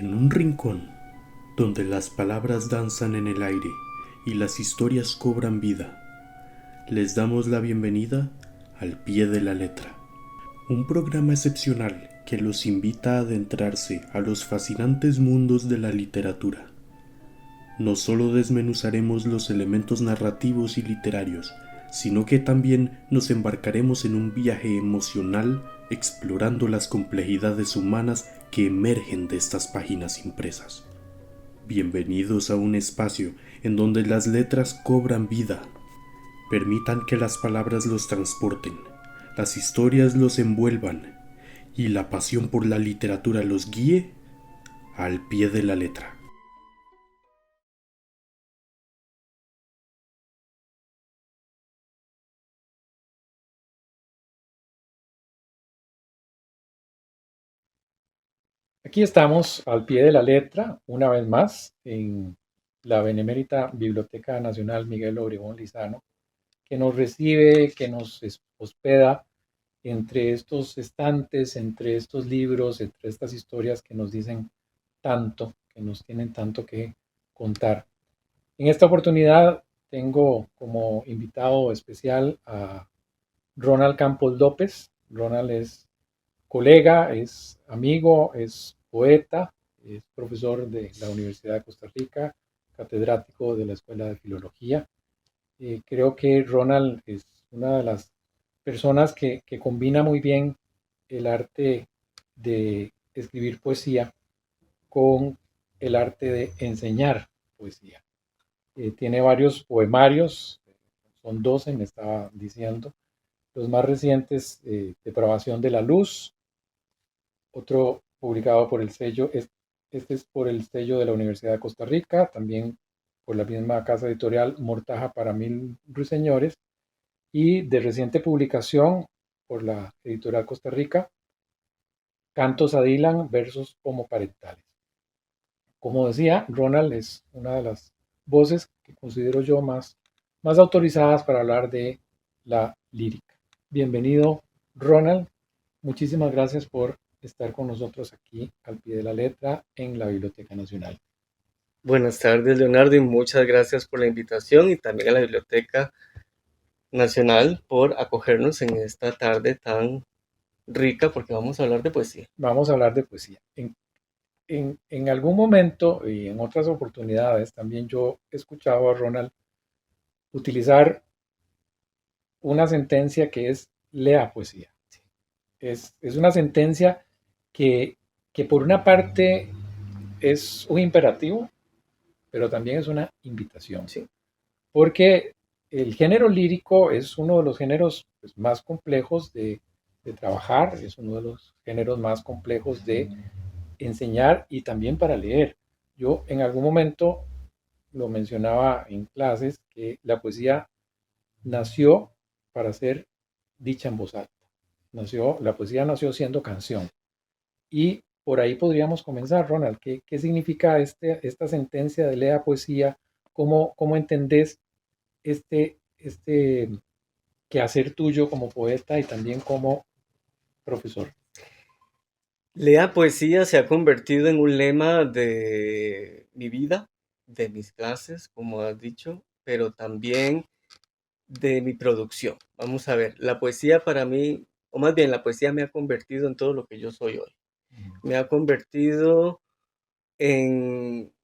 En un rincón donde las palabras danzan en el aire y las historias cobran vida, les damos la bienvenida al pie de la letra, un programa excepcional que los invita a adentrarse a los fascinantes mundos de la literatura. No solo desmenuzaremos los elementos narrativos y literarios, sino que también nos embarcaremos en un viaje emocional explorando las complejidades humanas que emergen de estas páginas impresas. Bienvenidos a un espacio en donde las letras cobran vida. Permitan que las palabras los transporten, las historias los envuelvan y la pasión por la literatura los guíe al pie de la letra. Aquí estamos al pie de la letra, una vez más, en la Benemérita Biblioteca Nacional Miguel Obregón Lizano, que nos recibe, que nos hospeda entre estos estantes, entre estos libros, entre estas historias que nos dicen tanto, que nos tienen tanto que contar. En esta oportunidad tengo como invitado especial a Ronald Campos López. Ronald es colega, es amigo, es poeta, es profesor de la Universidad de Costa Rica, catedrático de la Escuela de Filología. Creo que Ronald es una de las personas que combina muy bien el arte de escribir poesía con el arte de enseñar poesía. Tiene varios poemarios, son 12, me estaba diciendo. Los más recientes, Depravación de la Luz, otro publicado por el sello, este es por el sello de la Universidad de Costa Rica, también por la misma casa editorial Mortaja para Mil Ruiseñores, y de reciente publicación por la editorial Costa Rica, Cantos a Dylan, versos homoparentales. Como decía, Ronald es una de las voces que considero yo más autorizadas para hablar de la lírica. Bienvenido, Ronald. Muchísimas gracias por estar con nosotros aquí al pie de la letra en la Biblioteca Nacional. Buenas tardes, Leonardo, y muchas gracias por la invitación y también a la Biblioteca Nacional por acogernos en esta tarde tan rica porque vamos a hablar de poesía. Vamos a hablar de poesía. En algún momento y en otras oportunidades también yo he escuchado a Ronald utilizar una sentencia que es lea poesía. Es una sentencia que, que por una parte es un imperativo, pero también es una invitación. Sí. Porque el género lírico es uno de los géneros pues, más complejos de trabajar, es uno de los géneros más complejos de enseñar y también para leer. Yo en algún momento lo mencionaba en clases que la poesía nació para ser dicha en voz alta. La poesía nació siendo canción. Y por ahí podríamos comenzar, Ronald. ¿Qué significa esta sentencia de lea poesía? ¿Cómo entendés este quehacer tuyo como poeta y también como profesor? Lea poesía se ha convertido en un lema de mi vida, de mis clases, como has dicho, pero también de mi producción. Vamos a ver, la poesía para mí, o más bien la poesía me ha convertido en todo lo que yo soy hoy. Me ha convertido en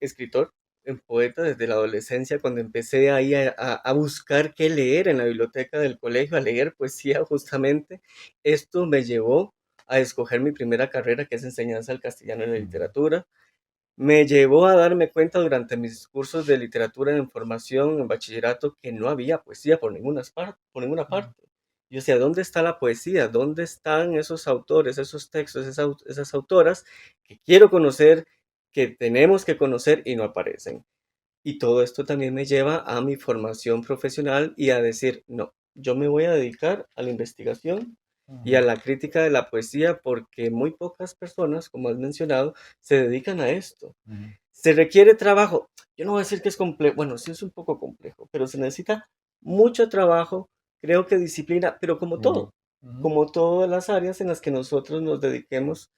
escritor, en poeta desde la adolescencia, cuando empecé ahí a buscar qué leer en la biblioteca del colegio, a leer poesía justamente. Esto me llevó a escoger mi primera carrera, que es enseñanza del castellano en la literatura. Me llevó a darme cuenta durante mis cursos de literatura en formación en bachillerato que no había poesía por ninguna parte. Yo decía, ¿dónde está la poesía? ¿Dónde están esos autores, esos textos, esas autoras que quiero conocer, que tenemos que conocer y no aparecen? Y todo esto también me lleva a mi formación profesional y a decir, no, yo me voy a dedicar a la investigación y a la crítica de la poesía porque muy pocas personas, como has mencionado, se dedican a esto. Se requiere trabajo. Yo no voy a decir que es complejo, bueno, sí es un poco complejo, pero se necesita mucho trabajo, creo que disciplina, pero como todo, como todas las áreas en las que nosotros nos dediquemos,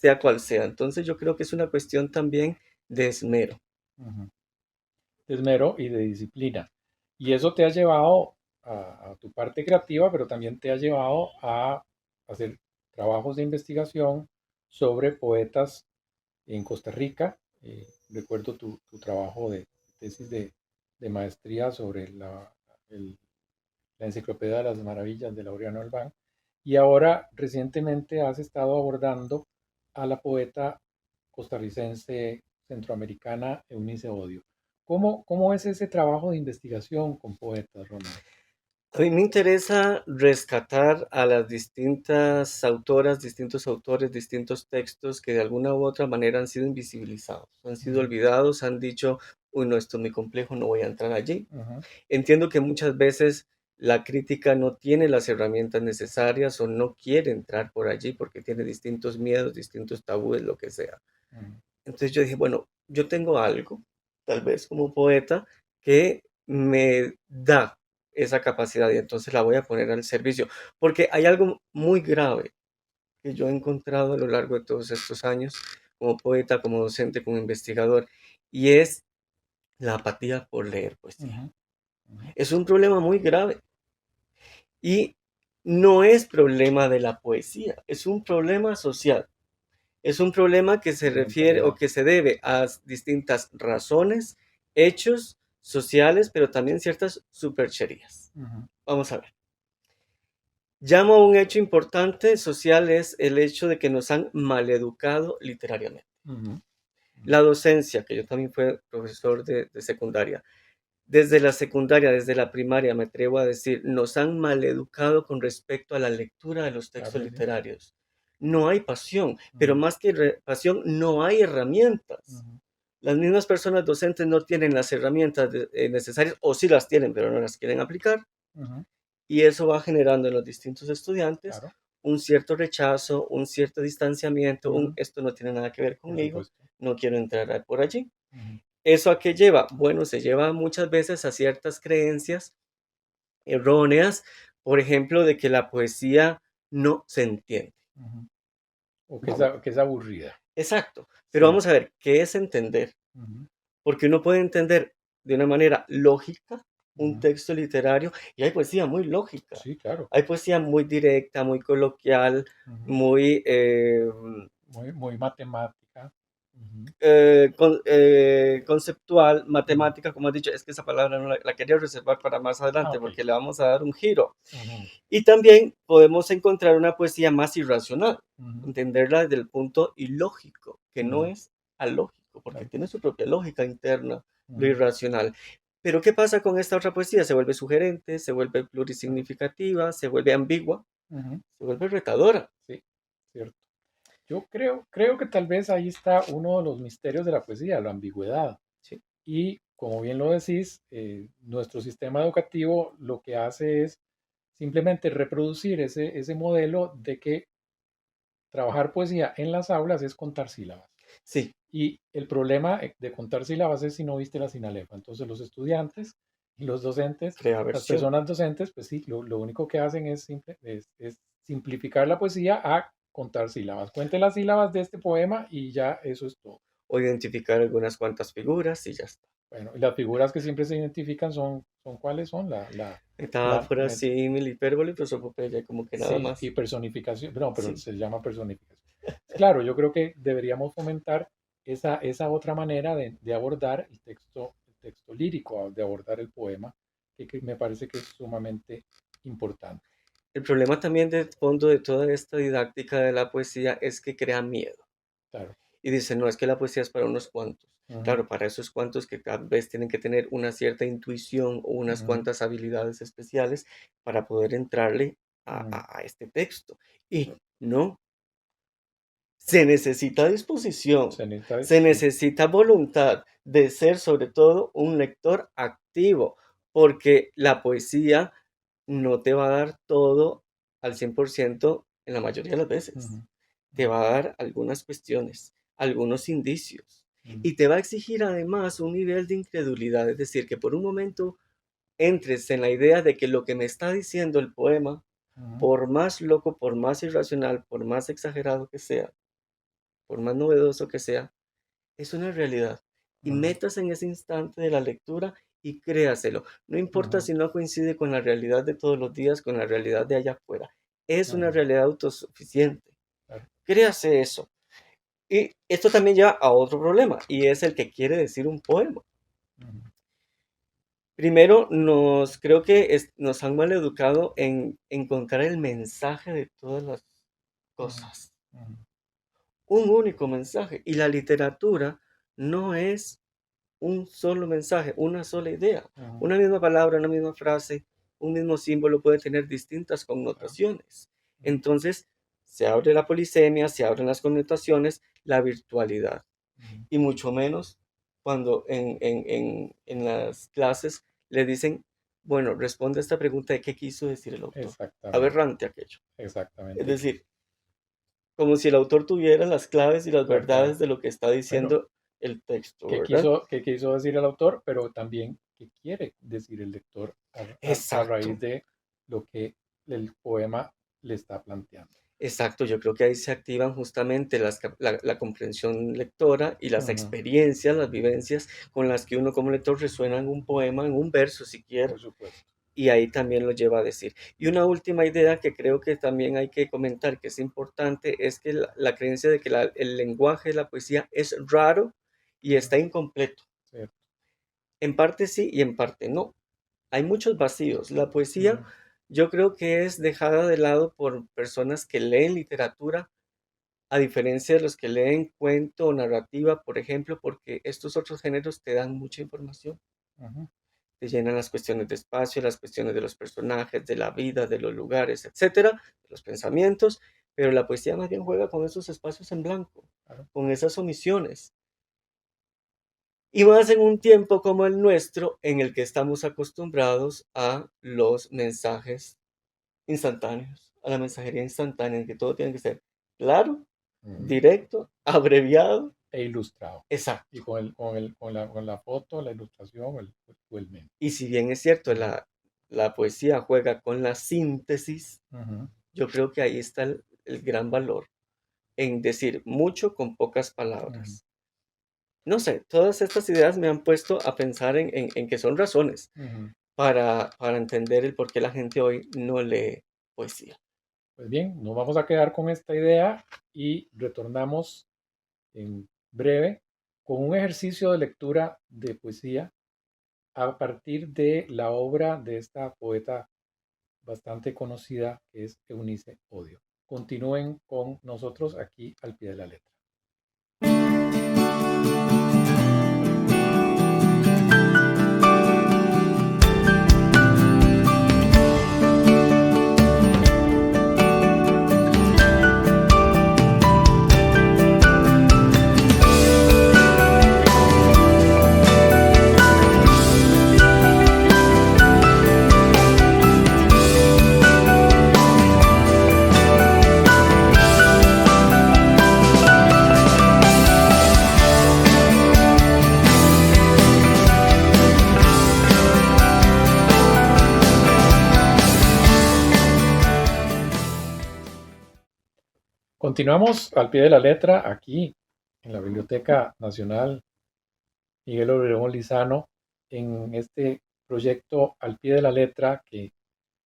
sea cual sea. Entonces yo creo que es una cuestión también de esmero. Ujú. De esmero y de disciplina. Y eso te ha llevado a tu parte creativa, pero también te ha llevado a hacer trabajos de investigación sobre poetas en Costa Rica. Recuerdo tu trabajo de tesis de maestría sobre la Enciclopedia de las Maravillas de Laureano Albán. Y ahora recientemente has estado abordando a la poeta costarricense centroamericana Eunice Odio. ¿Cómo es ese trabajo de investigación con poetas, Ronald? A mí me interesa rescatar a las distintas autoras, distintos autores, distintos textos que de alguna u otra manera han sido invisibilizados, han sido Ujú, olvidados, han dicho, uy, no, esto es muy complejo, no voy a entrar allí. ujú, Entiendo que muchas veces la crítica no tiene las herramientas necesarias o no quiere entrar por allí porque tiene distintos miedos, distintos tabúes, lo que sea. ujú, Entonces yo dije, bueno, yo tengo algo, tal vez como poeta, que me da esa capacidad y entonces la voy a poner al servicio, porque hay algo muy grave que yo he encontrado a lo largo de todos estos años como poeta, como docente, como investigador, y es la apatía por leer poesía. ujú, ujú. Es un problema muy grave y no es problema de la poesía, es un problema social. Es un problema que se De refiere o mentalidad. que se debe a distintas razones, hechos sociales, pero también ciertas supercherías. Ujú, Vamos a ver. Llamo a un hecho importante social es el hecho de que nos han maleducado literariamente. ujú, La docencia, que yo también fui profesor de secundaria, desde la secundaria, desde la primaria, me atrevo a decir, nos han maleducado con respecto a la lectura de los claro textos que sí. literarios. No hay pasión, pero Ujú, más que pasión, no hay herramientas. ujú, Las mismas personas docentes no tienen las herramientas necesarias, o sí las tienen, pero no las quieren aplicar, ujú, y eso va generando en los distintos estudiantes claro. un cierto rechazo, un cierto distanciamiento, un Ujú, esto no tiene nada que ver por conmigo, supuesto. no quiero entrar por allí. Ujú, ¿Eso a qué lleva? Bueno, se lleva muchas veces a ciertas creencias erróneas, por ejemplo, de que la poesía no se entiende. ujú. O Vamos, que es aburrida. exacto, pero Sí. vamos a ver, ¿qué es entender? Ujú, Porque uno puede entender de una manera lógica un ujú. texto literario y hay poesía muy lógica, Sí, claro. hay poesía muy directa, muy coloquial, Ujú. muy Muy matemática. Ujú, conceptual, ujú. matemática, como has dicho, es que esa palabra no la quería reservar para más Ah, adelante ok. porque le vamos a dar un giro. Ujú, Y también podemos encontrar una poesía más irracional, ujú, entenderla desde el punto ilógico, que no ujú, es alógico, porque claro. tiene su propia lógica interna, lo Ujú, irracional. Pero ¿qué pasa con esta otra poesía? Se vuelve sugerente, se vuelve claro. plurisignificativa, se vuelve ambigua, Ujú, se vuelve retadora. sí, cierto. Yo creo que tal vez ahí está uno de los misterios de la poesía, la ambigüedad. ¿Sí? Y como bien lo decís, nuestro sistema educativo lo que hace es simplemente reproducir ese modelo de que trabajar poesía en las aulas es contar sílabas. Sí, Y el problema de contar sílabas es si no viste la sinalefa. Entonces los estudiantes y los docentes, crea las versión. personas docentes, pues sí, lo único que hacen es simplificar la poesía a contar sílabas. Cuente las sílabas de este poema y ya eso es todo. O identificar algunas cuantas figuras y ya está. Bueno, y las figuras que siempre se identifican son ¿cuáles son? Metáfora, símil, hipérbole, prosopopeya, como que nada Sí, más. y personificación, no, pero Sí. se llama personificación. Claro, yo creo que deberíamos fomentar esa otra manera de abordar el texto lírico, de abordar el poema, que me parece que es sumamente importante. El problema también de fondo de toda esta didáctica de la poesía es que crea miedo. Claro. Y dice, no, es que la poesía es para unos cuantos. Ujú, Claro, para esos cuantos que tal vez tienen que tener una cierta intuición o unas ujú, cuantas habilidades especiales para poder entrarle a, ujú. a este texto. Y no, se necesita disposición, Se necesita, se sí. necesita voluntad de ser sobre todo un lector activo, porque la poesía no te va a dar todo al 100% en la mayoría de las Ujú, veces. Te ujú, va a dar algunas cuestiones, algunos indicios, ujú, y te va a exigir además un nivel de incredulidad, es decir, que por un momento entres en la idea de que lo que me está diciendo el poema, ujú. por más loco, por más irracional, por más exagerado que sea, por más novedoso que sea, es una realidad. Y Ujú. métase en ese instante de la lectura y créaselo. No importa Ujú. si no coincide con la realidad de todos los días, con la realidad de allá afuera. Es una Ujú. realidad autosuficiente. Claro. Créase eso. Y esto también lleva a otro problema, y es el que quiere decir un poema. Ujú. Primero, creo que nos han mal educado en encontrar el mensaje de todas las Ujú. cosas. Ujú. Un único mensaje. Y la literatura no es un solo mensaje, una sola idea. Ujú. Una misma palabra, una misma frase, un mismo símbolo puede tener distintas Claro. connotaciones. Ujú. Entonces, se abre la polisemia, se abren las connotaciones, la virtualidad. Ujú. Y mucho menos cuando en las clases le dicen, bueno, responde a esta pregunta de qué quiso decir el autor. Exactamente, Aberrante aquello. Es exactamente. decir, como si el autor tuviera las claves y las Claro. verdades de lo que está Bueno, diciendo el texto, ¿qué ¿verdad? quiso, qué quiso decir el autor? Pero también qué quiere decir el lector a raíz Exacto, de lo que el poema le está planteando. exacto. Yo creo que ahí se activan justamente la comprensión lectora y las Ujú. experiencias, las vivencias con las que uno como lector resuena en un poema, en un verso siquiera. Por supuesto. Y ahí también lo lleva a decir. Y una última idea que creo que también hay que comentar, que es importante, es que la creencia de que el lenguaje de la poesía es raro y Ujú. está incompleto. Cierto. En parte sí y en parte no. Hay muchos vacíos. La poesía Ujú. yo creo que es dejada de lado por personas que leen literatura, a diferencia de los que leen cuento o narrativa, por ejemplo, porque estos otros géneros te dan mucha información. Ujú. Te llenan las cuestiones de espacio, las cuestiones de los personajes, de la vida, de los lugares, etcétera, de los pensamientos, pero la poesía más bien juega con esos espacios en blanco, Claro. con esas omisiones. Y más en un tiempo como el nuestro, en el que estamos acostumbrados a los mensajes instantáneos, a la mensajería instantánea, en que todo tiene que ser claro, Ujú. directo, abreviado, E ilustrado. Y exacto. con la foto, la ilustración o el meme. Y si bien es cierto, Ujú. la poesía juega con la síntesis, Ujú. yo creo que ahí está el gran valor en decir mucho con pocas Ujú. palabras. No sé, todas estas ideas me han puesto a pensar en que son razones Ujú. para entender el por qué la gente hoy no lee poesía. Pues bien, nos vamos a quedar con esta idea y retornamos en breve con un ejercicio de lectura de poesía a partir de la obra de esta poeta bastante conocida que es Eunice Odio. Continúen con nosotros aquí al pie de la letra. Continuamos al pie de la letra aquí en la Biblioteca Nacional Miguel Obregón Lizano en este proyecto al pie de la letra que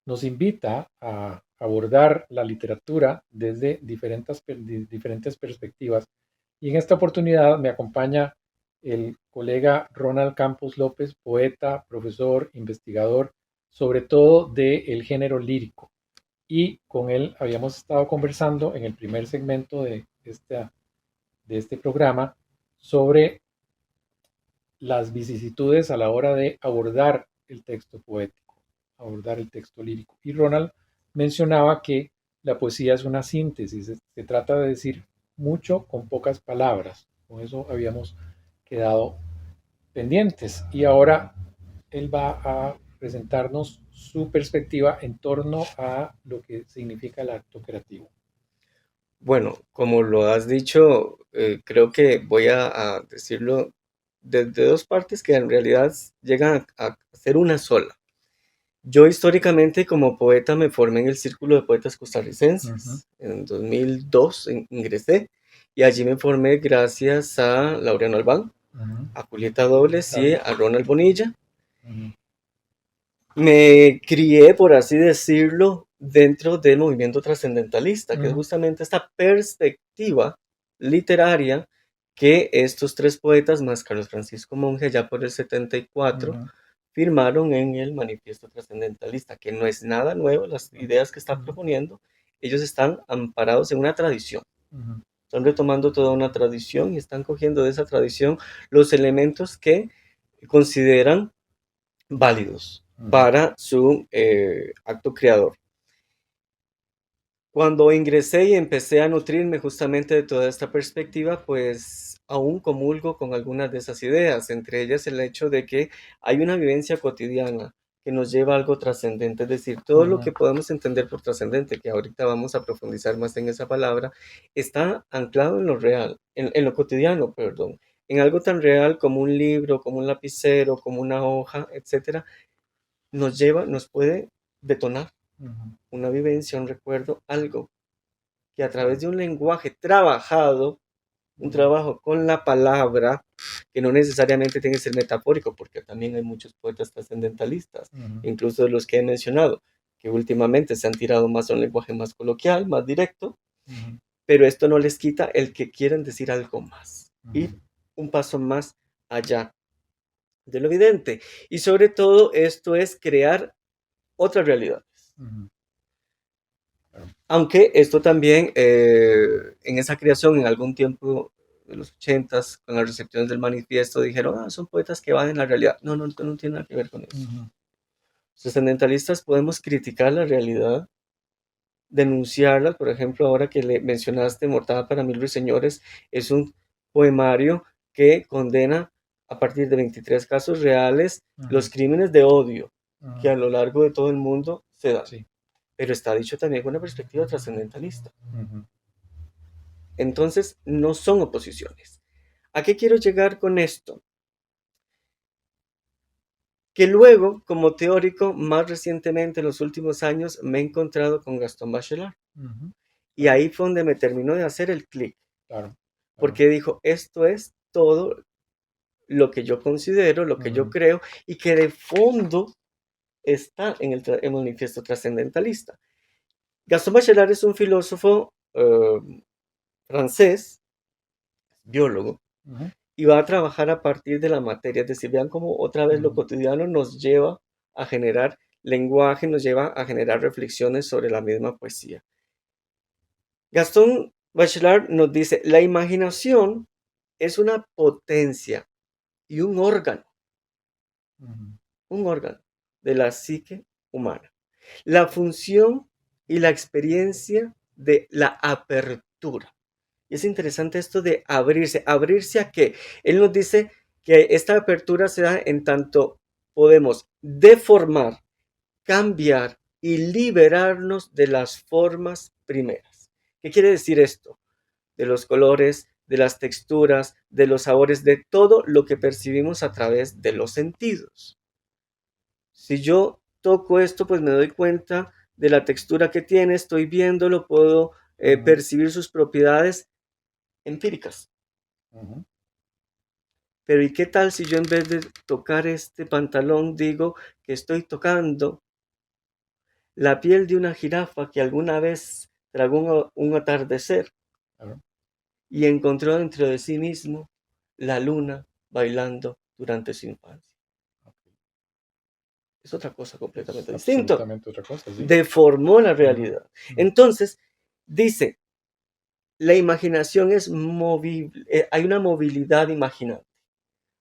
nos invita a abordar la literatura desde diferentes perspectivas. Y en esta oportunidad me acompaña el colega Ronald Campos López, poeta, profesor, investigador, sobre todo del género lírico. Y con él habíamos estado conversando en el primer segmento de este programa sobre las vicisitudes a la hora de abordar el texto poético, abordar el texto lírico. Y Ronald mencionaba que la poesía es una síntesis, se trata de decir mucho con pocas palabras. Con eso habíamos quedado pendientes. Y ahora él va a presentarnos su perspectiva en torno a lo que significa el acto creativo. Bueno, como lo has dicho, creo que voy a decirlo desde dos partes que en realidad llegan a ser una sola. Yo históricamente como poeta me formé en el Círculo de Poetas Ujú. Costarricenses. En 2002 ingresé. y allí me formé gracias a Laureano Albán, Ujú, a Julieta Dobles y a Ronald Bonilla. ujú, Me crié, por así decirlo, dentro del movimiento trascendentalista, que es ujú, justamente esta perspectiva literaria que estos tres poetas, más Carlos Francisco Monge, ya por el 74, ujú, firmaron en el Manifiesto Trascendentalista, que no es nada nuevo, las ideas que está ujú, proponiendo, ellos están amparados en una tradición, ujú, están retomando toda una tradición y están cogiendo de esa tradición los elementos que consideran válidos ujú, para su acto creador. Cuando ingresé y empecé a nutrirme justamente de toda esta perspectiva, pues aún comulgo con algunas de esas ideas, entre ellas el hecho de que hay una vivencia cotidiana que nos lleva a algo trascendente, es decir, todo lo ujú, que podemos entender por trascendente, que ahorita vamos a profundizar más en esa palabra, está anclado en lo real, en lo cotidiano, perdón, en algo tan real como un libro, como un lapicero, como una hoja, etcétera, nos lleva, nos puede detonar ujú, una vivencia, un recuerdo, algo que a través de un lenguaje trabajado, un ujú, trabajo con la palabra, que no necesariamente tiene que ser metafórico, porque también hay muchos poetas trascendentalistas, ujú, incluso de los que he mencionado, que últimamente se han tirado más a un lenguaje más coloquial, más directo, ujú, pero esto no les quita el que quieren decir algo más, y ujú, un paso más allá de lo evidente. Y sobre todo esto es crear otra realidad. ujú, claro, Aunque esto también, en esa creación, en algún tiempo de los 80s, con las recepciones del manifiesto, dijeron, ah, son poetas que van en la realidad. No, no, no tiene nada que ver con eso. ujú, Los trascendentalistas podemos criticar la realidad, denunciarla. Por ejemplo, ahora que le mencionaste Mortada para Mil Ruiseñores, es un poemario que condena a partir de 23 casos reales ujú, los crímenes de odio que ujú, a lo largo de todo el mundo se dan. sí, Pero está dicho también con una perspectiva trascendentalista. ujú, Entonces, no son oposiciones. ¿A qué quiero llegar con esto? Que luego, como teórico, más recientemente, en los últimos años, me he encontrado con Gastón Bachelard. ujú, Y claro, ahí fue donde me terminó de hacer el clic, claro, claro, porque dijo, esto es todo lo que yo considero, lo que yo ujú, creo, y que de fondo está en el manifiesto trascendentalista. Gastón Bachelard es un filósofo francés, biólogo, ujú, y va a trabajar a partir de la materia. Es decir, vean cómo otra vez lo ujú, cotidiano nos lleva a generar lenguaje, nos lleva a generar reflexiones sobre la misma poesía. Gastón Bachelard nos dice, la imaginación es una potencia y ujú, un órgano de la psique humana. La función y la experiencia de la apertura. Y es interesante esto de abrirse. ¿Abrirse a qué? Él nos dice que esta apertura se da en tanto podemos deformar, cambiar y liberarnos de las formas primeras. ¿Qué quiere decir esto? De los colores, de las texturas, de los sabores, de todo lo que percibimos a través de los sentidos. Si yo toco esto, pues me doy cuenta de la textura que tiene, estoy viéndolo, puedo ujú, percibir sus propiedades empíricas. ujú, Pero ¿y qué tal si yo en vez de tocar este pantalón digo que estoy tocando la piel de una jirafa que alguna vez tragó un atardecer claro, y encontró dentro de sí mismo la luna bailando durante su infancia? ok. Es otra cosa Es completamente distinta. absolutamente otra cosa, sí. Deformó la Ujú, realidad. ujú, Entonces, dice, la imaginación es movible, hay una movilidad imaginante,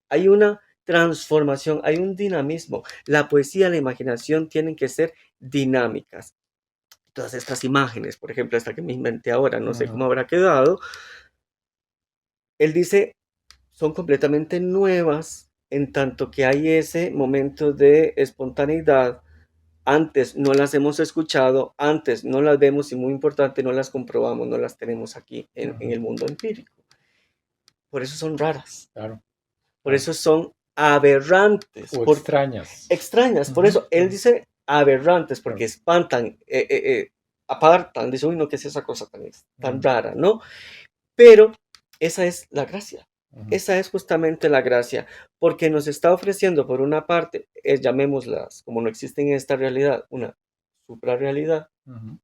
hay una transformación, hay un dinamismo. La poesía, la imaginación tienen que ser dinámicas. Todas estas imágenes, por ejemplo, esta que me inventé ahora, no sé ujú, cómo habrá quedado, él dice, son completamente nuevas en tanto que hay ese momento de espontaneidad. Antes no las hemos escuchado, antes no las vemos y muy importante, no las comprobamos, no las tenemos aquí en ujú, el mundo empírico. Por eso son raras, claro, por claro. eso son aberrantes, O por extrañas. extrañas. Por Ujú, eso él ujú, dice aberrantes, porque claro, espantan, apartan, dice, uy, no, ¿qué es esa cosa tan ujú, rara, no? Pero esa es la gracia. Ujú. Esa es justamente la gracia, porque nos está ofreciendo, por una parte, llamémoslas, como no existe en esta realidad, una suprarrealidad, Ujú.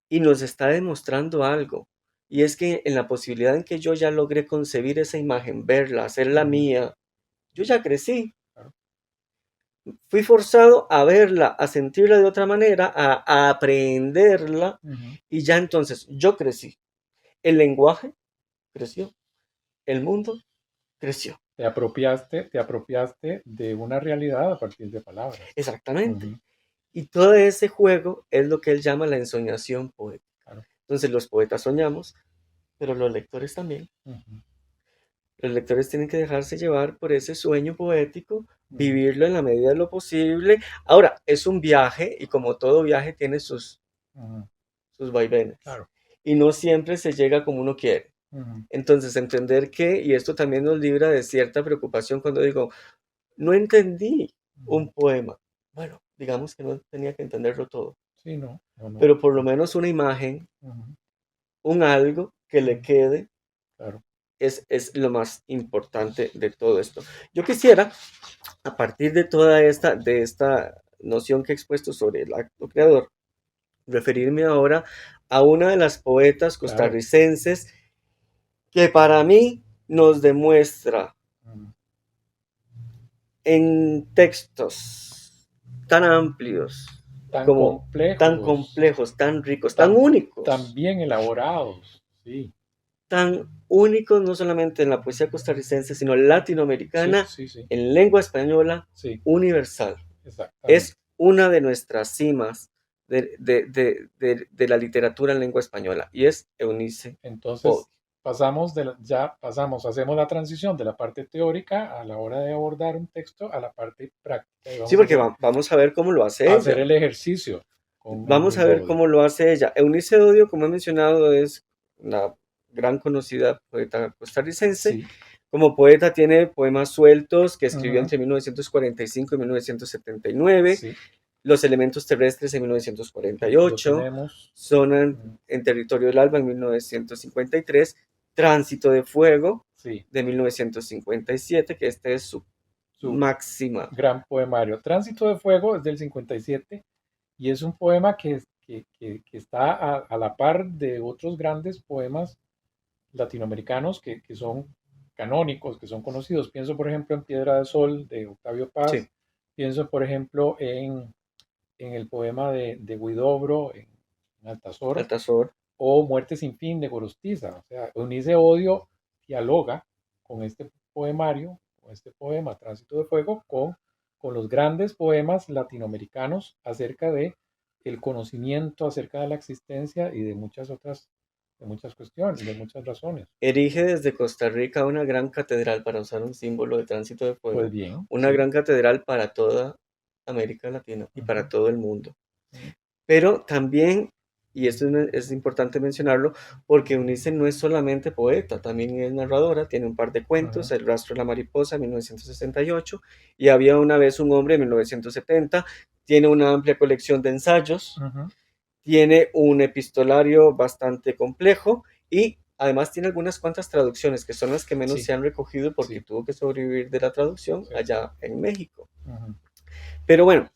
y nos está demostrando algo. Y es que en la posibilidad en que yo ya logré concebir esa imagen, verla, hacerla Ujú. mía, yo ya crecí. Claro. Fui forzado a verla, a sentirla de otra manera, a aprenderla, Ujú. y ya entonces yo crecí. El lenguaje creció, el mundo creció. Te apropiaste de una realidad a partir de palabras. Exactamente. Ujú. Y todo ese juego es lo que él llama la ensoñación poética. Claro. Entonces los poetas soñamos, pero los lectores también. Ujú. Los lectores tienen que dejarse llevar por ese sueño poético, Ujú. vivirlo en la medida de lo posible. Ahora, es un viaje y como todo viaje tiene Ujú. sus vaivenes. Claro. Y no siempre se llega como uno quiere. Ujú. Entonces, entender que, y esto también nos libra de cierta preocupación cuando digo, no entendí Ujú. un poema. Bueno, digamos que no tenía que entenderlo todo, Sí, no, no, no. pero por lo menos una imagen, Ujú. un algo que le Ujú. quede Claro. es lo más importante de todo esto. Yo quisiera, a partir de toda esta noción que he expuesto sobre el acto creador, referirme ahora a una de las poetas Claro. costarricenses que para mí nos demuestra Ujú. en textos tan amplios, Tan como tan complejos, complejos, tan ricos, tan, tan bien elaborados. Sí, tan únicos no solamente en la poesía costarricense, sino sí, latinoamericana, sí, sí, en lengua española, sí, universal. exactamente. Es una de nuestras cimas de la literatura en lengua española y es Eunice Odio. Entonces, ya pasamos, hacemos la transición de la parte teórica a la hora de abordar un texto a la parte práctica y Sí, vamos porque vamos a ver cómo lo hace a hacer ella. el ejercicio con Vamos a Eunice ver Odio. cómo lo hace ella. Eunice Odio, como he mencionado, es una gran conocida poeta costarricense. Sí. Como poeta tiene poemas sueltos que escribió Ujú. entre 1945 y 1979. Sí, Los elementos terrestres en lo 1948. tenemos. Sonan Mm. en Territorio del Alba en 1953. Tránsito de Fuego Sí, de 1957, que este es su su máxima. gran poemario. Tránsito de Fuego es del 57 y es un poema que está a la par de otros grandes poemas latinoamericanos que son canónicos, que son conocidos. Pienso, por ejemplo, en Piedra de Sol de Octavio Sí, Paz. Pienso, por ejemplo, en el poema de Huidobro, en Altazor, Altazor. o Muerte sin fin de Gorostiza. O sea, Eunice Odio dialoga con este poemario, con este poema Tránsito de Fuego, con los grandes poemas latinoamericanos acerca de el conocimiento, acerca de la existencia y de muchas cuestiones, de muchas razones. Erige desde Costa Rica una gran catedral, para usar un símbolo de Tránsito de Pues Fuego, bien, una sí. gran catedral para toda América Latina y Ujú. para todo el mundo. Ujú. Pero también, y esto es importante mencionarlo, porque Eunice no es solamente poeta, también es narradora, tiene un par de cuentos, Ujú. El rastro de la mariposa, 1968, y Había una vez un hombre, 1970, tiene una amplia colección de ensayos, Ujú. tiene un epistolario bastante complejo y además tiene algunas cuantas traducciones que son las que menos Sí, se han recogido porque sí, tuvo que sobrevivir de la traducción cierto. allá en México. Ujú. Pero bueno,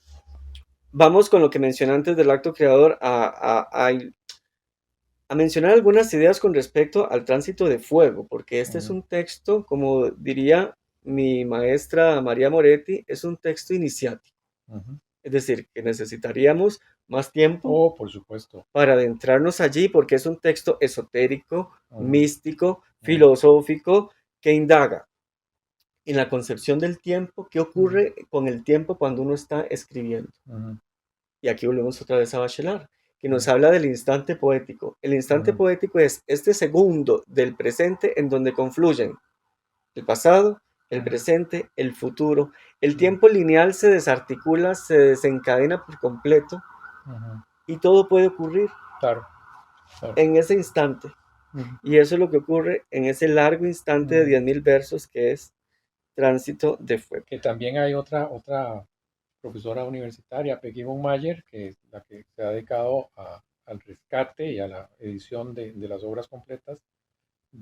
vamos con lo que mencioné antes del acto creador a mencionar algunas ideas con respecto al tránsito de fuego, porque este es Ujú. un texto, como diría mi maestra María Moretti, es un texto iniciático. Ujú. Es decir, que necesitaríamos más tiempo Oh, por supuesto. para adentrarnos allí, porque es un texto esotérico, Ujú. místico, Ujú. filosófico, que indaga en la concepción del tiempo, qué Ujú. ocurre con el tiempo cuando uno está escribiendo. Ujú. Y aquí volvemos otra vez a Bachelard, que nos Ujú. habla del instante poético. El instante Ujú. poético es este segundo del presente en donde confluyen el pasado, el Ujú. presente, el futuro. El Ujú. tiempo lineal se desarticula, se desencadena por completo Ujú. y todo puede ocurrir Claro, claro. en ese instante. Ujú. Y eso es lo que ocurre en ese largo instante de Ujú. 10.000 versos que es Tránsito de Fuego. Que también hay otra profesora universitaria, Peggy von Mayer, que es la que se ha dedicado al rescate y a la edición de las obras completas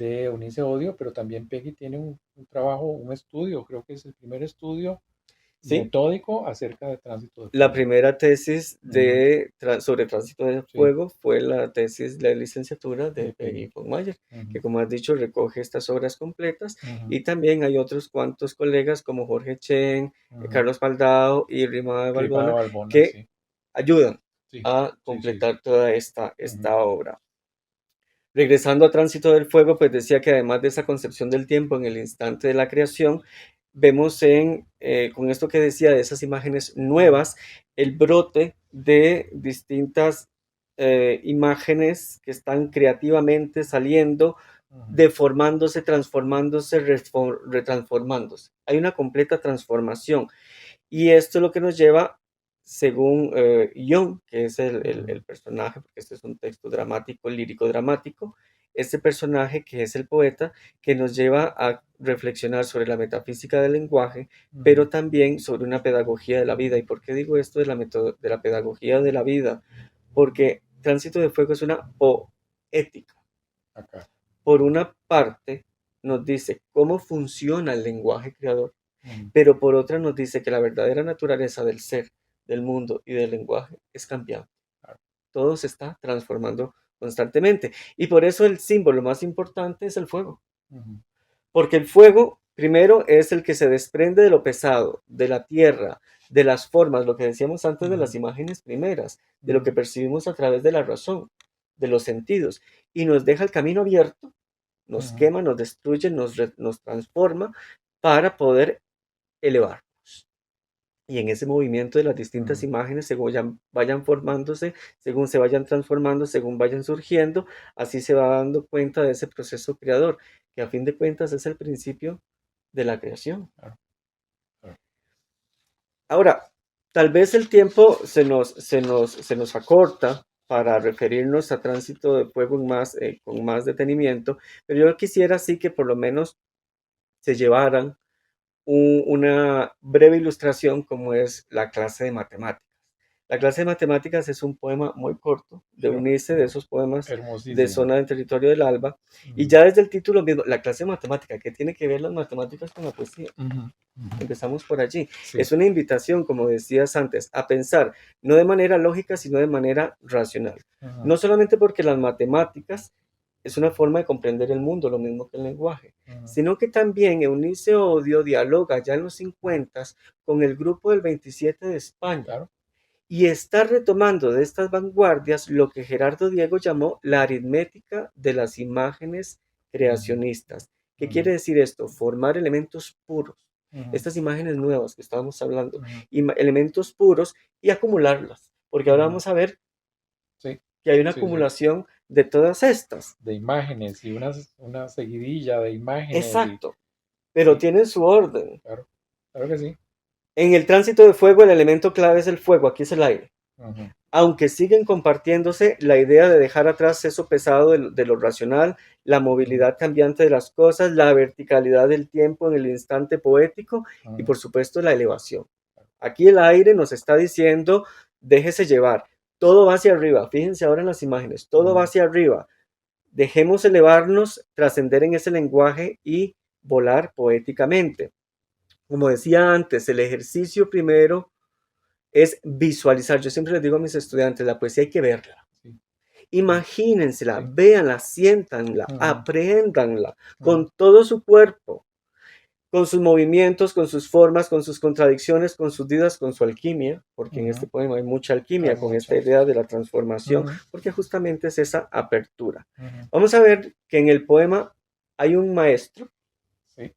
de Eunice Odio, pero también Peggy tiene un trabajo, un estudio, creo que es el primer estudio Sí, metódico acerca de tránsito de la fuego. primera tesis Ujú, sobre tránsito de sí, fuego fue la tesis de licenciatura de de Peggy Peggy. von Mayer, que Ujú, como has dicho recoge estas obras completas, ujú, y también hay otros cuantos colegas como Jorge Chen, ujú. Carlos Baldao y Rima de Rima de Balbona Balbona, que sí, ayudan sí, a sí, sí. completar toda Ujú, esta obra. Regresando a Tránsito del Fuego, pues decía que además de esa concepción del tiempo en el instante de la creación, vemos con esto que decía de esas imágenes ujú, nuevas, el brote de distintas imágenes que están creativamente saliendo, ujú, deformándose, transformándose, retransformándose. Hay una completa transformación. Y esto es lo que nos lleva, según Jung, que es el ujú, personaje, porque este es un texto dramático, lírico dramático, este personaje que es el poeta, que nos lleva a reflexionar sobre la metafísica del lenguaje, pero ujú. también sobre una pedagogía de la vida. ¿Y por qué digo esto de la pedagogía de la vida? Porque Tránsito de Fuego es una poética. Acá. Por una parte, nos dice cómo funciona el lenguaje creador, Ujú, pero por otra nos dice que la verdadera naturaleza del ser, del mundo y del lenguaje es cambiante. claro, Todo se está transformando constantemente. Y por eso el símbolo más importante es el fuego. ujú, Porque el fuego, primero, es el que se desprende de lo pesado, de la tierra, de las formas, lo que decíamos antes de las ujú, imágenes primeras, de lo que ujú, percibimos a través de la razón, de los sentidos, y nos deja el camino abierto, nos ujú, quema, nos destruye, nos transforma para poder elevar. Y en ese movimiento de las distintas ujú. imágenes, según vayan formándose, según se vayan transformando, según vayan surgiendo, así se va dando cuenta de ese proceso creador, que a fin de cuentas es el principio de la creación. Claro, claro. Ahora, tal vez el tiempo se nos acorta para referirnos a Tránsito de Fuego con más detenimiento, pero yo quisiera sí que por lo menos se llevaran una breve ilustración como es la clase de matemáticas. La clase de matemáticas es un poema muy corto de Sí, unirse de esos poemas de hermosísimo. Zona del Territorio del Alba. Y Ujú, ya desde el título mismo, la clase de matemática, ¿qué tiene que ver las matemáticas con la poesía? ujú, ujú. Empezamos por allí. Sí. Es una invitación, como decías antes, a pensar no de manera lógica, sino de manera racional. Ujú, No solamente porque las matemáticas es una forma de comprender el mundo, lo mismo que el lenguaje, ujú, sino que también Eunice Odio dialoga ya en los 50 con el grupo del 27 de España claro. y está retomando de estas vanguardias lo que Gerardo Diego llamó la aritmética de las imágenes Ujú, creacionistas. ¿Qué ujú, quiere decir esto? Formar elementos puros, ujú, estas imágenes nuevas que estábamos hablando, ujú, elementos puros y acumularlas, porque ahora ujú. vamos a ver Sí, que hay una sí, sí. acumulación de todas estas. De imágenes y una seguidilla de imágenes y Exacto, pero sí, tienen su orden. claro, claro que sí. En el tránsito de fuego, el elemento clave es el fuego, aquí es el aire. Ujú, Aunque siguen compartiéndose la idea de dejar atrás eso pesado de lo racional, la ujú, movilidad cambiante de las cosas, la verticalidad del tiempo en el instante poético y ujú, por supuesto la elevación. Aquí el aire nos está diciendo, déjese llevar, todo va hacia arriba, fíjense ahora en las imágenes, todo va ujú, hacia arriba, dejemos elevarnos, trascender en ese lenguaje y volar poéticamente. Como decía antes, el ejercicio primero es visualizar. Yo siempre les digo a mis estudiantes, la poesía hay que verla. sí, sí, Imagínensela, sí. véanla, siéntanla, Ujú, apréndanla ujú, con todo su cuerpo, con sus movimientos, con sus formas, con sus contradicciones, con sus vidas, con su alquimia, porque en este ujú. poema hay mucha Hay alquimia con esta mucha. idea de la transformación, Ujú, porque justamente es esa apertura. ujú, Vamos a ver que en el poema hay un maestro sí,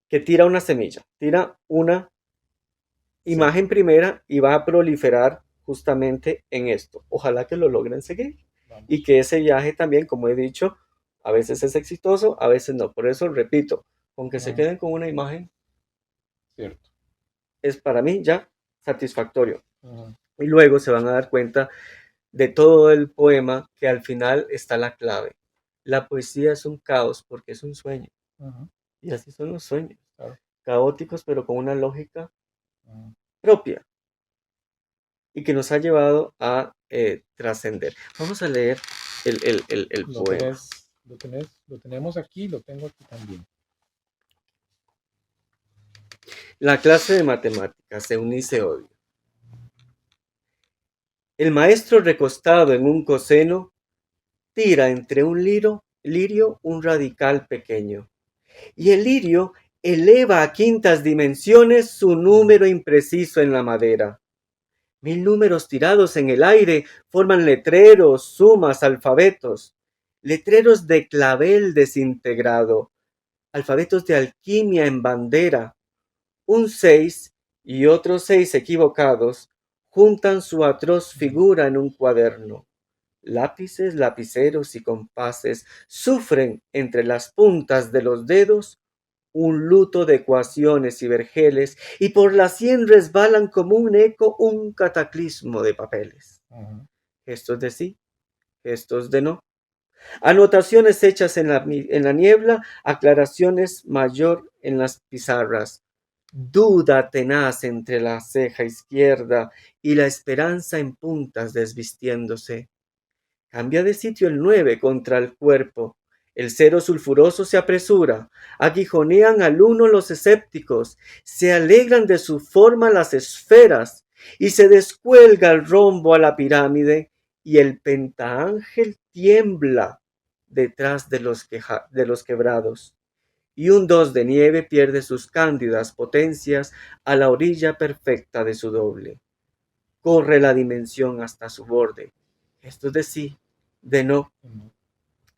que tira una semilla, tira una sí. imagen primera y va a proliferar justamente en esto. Ojalá que lo logren seguir y Vamos. que ese viaje también, como he dicho, a veces es exitoso, a veces no. Por eso, repito, con que se Ujú, queden con una imagen cierto. es para mí ya satisfactorio. Ujú, Y luego se van a dar cuenta de todo el poema que al final está la clave. La poesía es un caos porque es un sueño. ujú, Y así son los sueños, claro. caóticos pero con una lógica Ujú. propia y que nos ha llevado a trascender. Vamos a leer el Lo poema. tenés. Lo tenemos aquí, lo tengo aquí también. La clase de matemáticas, Eunice Odio. El maestro recostado en un coseno tira entre un lirio un radical pequeño, y el lirio eleva a quintas dimensiones su número impreciso en la madera. 1000 números tirados en el aire forman letreros, sumas, alfabetos, letreros de clavel desintegrado, alfabetos de alquimia en bandera. Un 6 y otros 6 equivocados juntan su atroz figura en un cuaderno. Lápices, lapiceros y compases sufren entre las puntas de los dedos un luto de ecuaciones y vergeles, y por la sien resbalan como un eco un cataclismo de papeles. Gestos de sí, gestos de no. Anotaciones hechas en la niebla, aclaraciones mayor en las pizarras. Duda tenaz entre la ceja izquierda y la esperanza en puntas desvistiéndose. Cambia de sitio el 9 contra el cuerpo. El 0 sulfuroso se apresura. Aguijonean al 1 los escépticos. Se alegran de su forma las esferas. Y se descuelga el rombo a la pirámide. Y el pentaángel tiembla detrás de los quebrados. Y un 2 de nieve pierde sus cándidas potencias a la orilla perfecta de su doble. Corre la dimensión hasta su borde. Esto es de sí, de no.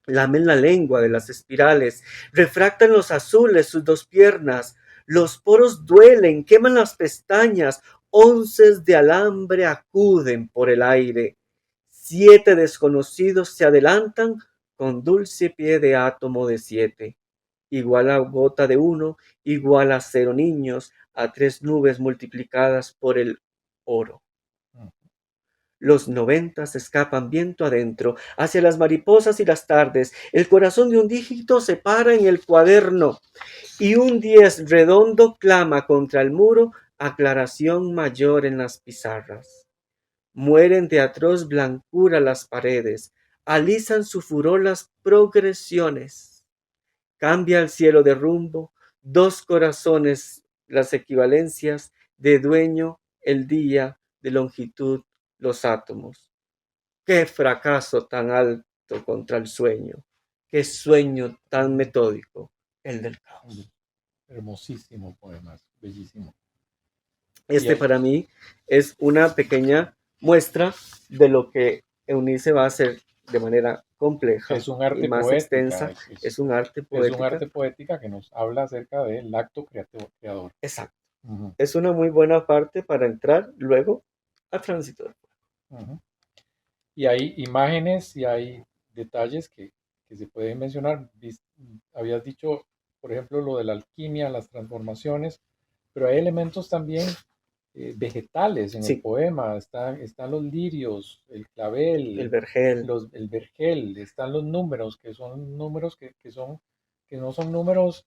Lamen la lengua de las espirales, refractan los azules sus dos piernas, los poros duelen, queman las pestañas, onces de alambre acuden por el aire. 7 desconocidos se adelantan con dulce pie de átomo de 7. Igual a gota de 1, igual a 0 niños, a 3 nubes multiplicadas por el oro. Los 90 se escapan viento adentro, hacia las mariposas y las tardes. El corazón de un dígito se para en el cuaderno, y un 10 redondo clama contra el muro, aclaración mayor en las pizarras. Mueren de atroz blancura las paredes, alisan su furor las progresiones. Cambia el cielo de rumbo, 2 corazones las equivalencias, de dueño el día, de longitud los átomos. ¡Qué fracaso tan alto contra el sueño! ¡Qué sueño tan metódico, el del caos! Hermosísimo poema, bellísimo. Para mí es una pequeña muestra de lo que Eunice va a hacer de manera compleja es un arte y más poética, extensa. Es un arte poética. Es un arte poética que nos habla acerca del acto creador. Exacto. Es una muy buena parte para entrar luego a Tránsito. Y hay imágenes y hay detalles que se pueden mencionar. Habías dicho, por ejemplo, lo de la alquimia, las transformaciones, pero hay elementos también vegetales en el poema. Están los lirios, el clavel, el vergel, el vergel, están los números, que son números que no son números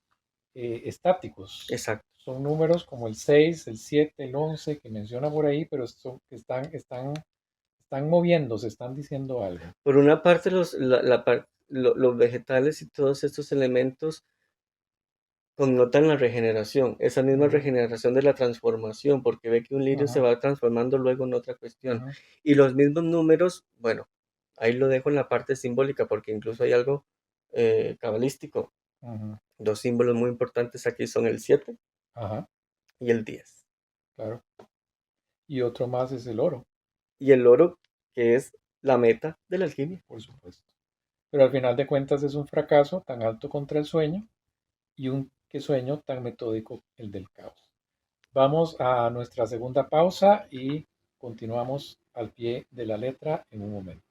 estáticos. Exacto. Son números como el 6, el 7, el 11 que menciona por ahí, pero están moviéndose, están diciendo algo. Por una parte, los vegetales y todos estos elementos connotan la regeneración, esa misma regeneración de la transformación, porque ve que un lirio se va transformando luego en otra cuestión. Y los mismos números, bueno, ahí lo dejo en la parte simbólica, porque incluso hay algo cabalístico. 2 símbolos muy importantes aquí son el 7 y el 10. Claro. Y otro más es el oro. Y el oro, que es la meta de la alquimia. Por supuesto. Pero al final de cuentas es un fracaso tan alto contra el sueño y un sueño tan metódico, el del caos. Vamos a nuestra segunda pausa y continuamos al pie de la letra en un momento.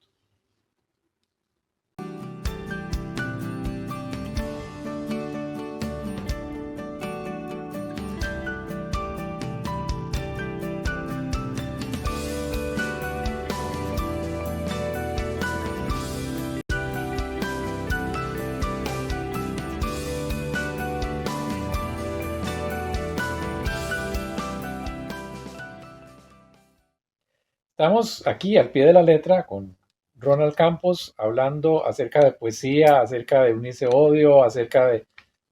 Estamos aquí al pie de la letra con Ronald Campos hablando acerca de poesía, acerca de Unice Odio,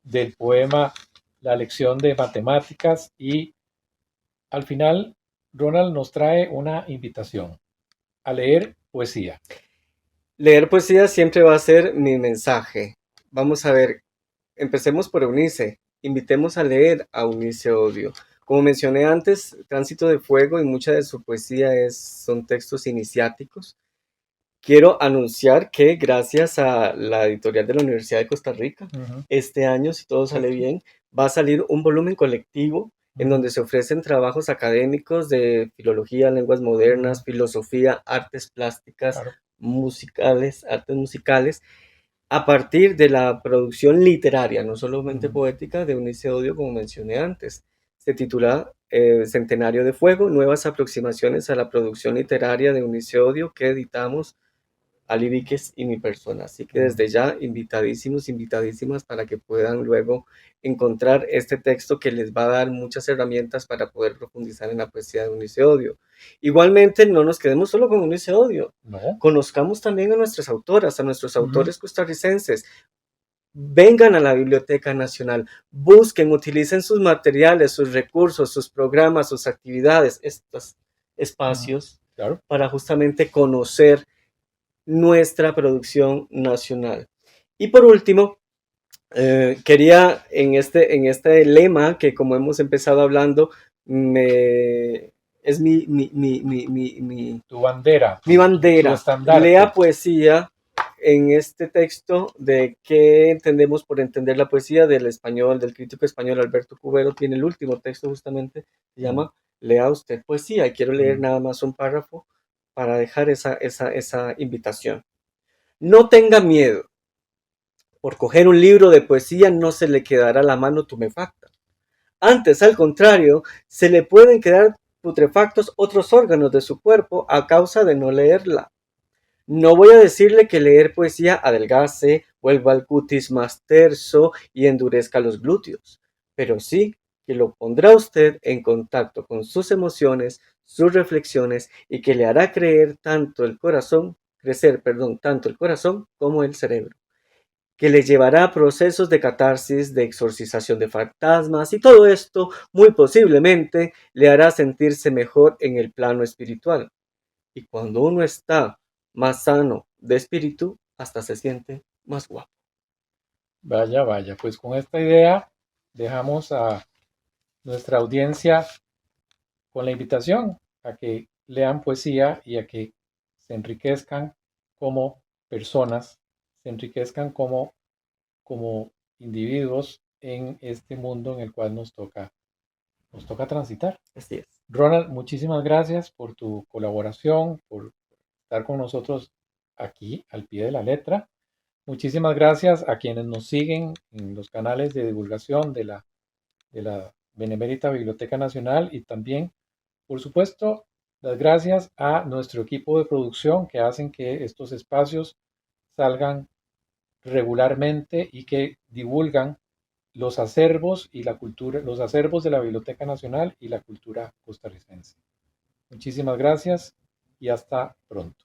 del poema La lección de matemáticas, y al final Ronald nos trae una invitación a leer poesía. Leer poesía siempre va a ser mi mensaje. Vamos a ver, empecemos por Eunice. Invitemos a leer a Unice Odio. Como mencioné antes, Tránsito de Fuego y mucha de su poesía son textos iniciáticos. Quiero anunciar que gracias a la editorial de la Universidad de Costa Rica, este año, si todo sale bien, va a salir un volumen colectivo en donde se ofrecen trabajos académicos de filología, lenguas modernas, filosofía, artes plásticas, artes musicales, a partir de la producción literaria, no solamente poética, de Unice Odio, como mencioné antes. Se titula Centenario de Fuego, nuevas aproximaciones a la producción literaria de Unice Odio, que editamos Ali Víquez y mi persona. Así que desde ya, invitadísimos, invitadísimas para que puedan luego encontrar este texto que les va a dar muchas herramientas para poder profundizar en la poesía de Unice Odio. Igualmente, no nos quedemos solo con Unice Odio. No. Conozcamos también a nuestras autoras, a nuestros autores costarricenses. Vengan a la Biblioteca Nacional, busquen, utilicen sus materiales, sus recursos, sus programas, sus actividades, estos espacios para justamente conocer nuestra producción nacional. Y por último, quería en este lema que, como hemos empezado hablando, es tu bandera, mi bandera. Tu estandarte. Lea poesía. En este texto de qué entendemos por entender la poesía, del español, del crítico español Alberto Cubero, tiene el último texto justamente, se llama Lea usted poesía, y quiero leer nada más un párrafo para dejar esa invitación. No tenga miedo. Por coger un libro de poesía no se le quedará la mano tumefacta. Antes, al contrario, se le pueden quedar putrefactos otros órganos de su cuerpo a causa de no leerla. No voy a decirle que leer poesía adelgace, vuelva al cutis más terso y endurezca los glúteos, pero sí que lo pondrá usted en contacto con sus emociones, sus reflexiones, y que le hará crecer tanto el corazón como el cerebro, que le llevará a procesos de catarsis, de exorcización de fantasmas, y todo esto muy posiblemente le hará sentirse mejor en el plano espiritual. Y cuando uno está más sano de espíritu, hasta se siente más guapo. Vaya, vaya, pues con esta idea dejamos a nuestra audiencia con la invitación a que lean poesía y a que se enriquezcan como personas, se enriquezcan como individuos en este mundo en el cual nos toca transitar. Así es. Ronald, muchísimas gracias por tu colaboración, por estar con nosotros aquí al pie de la letra. Muchísimas gracias a quienes nos siguen en los canales de divulgación de la Benemérita Biblioteca Nacional, y también, por supuesto, las gracias a nuestro equipo de producción que hacen que estos espacios salgan regularmente y que divulgan los acervos y la cultura, los acervos de la Biblioteca Nacional y la cultura costarricense. Muchísimas gracias y hasta pronto.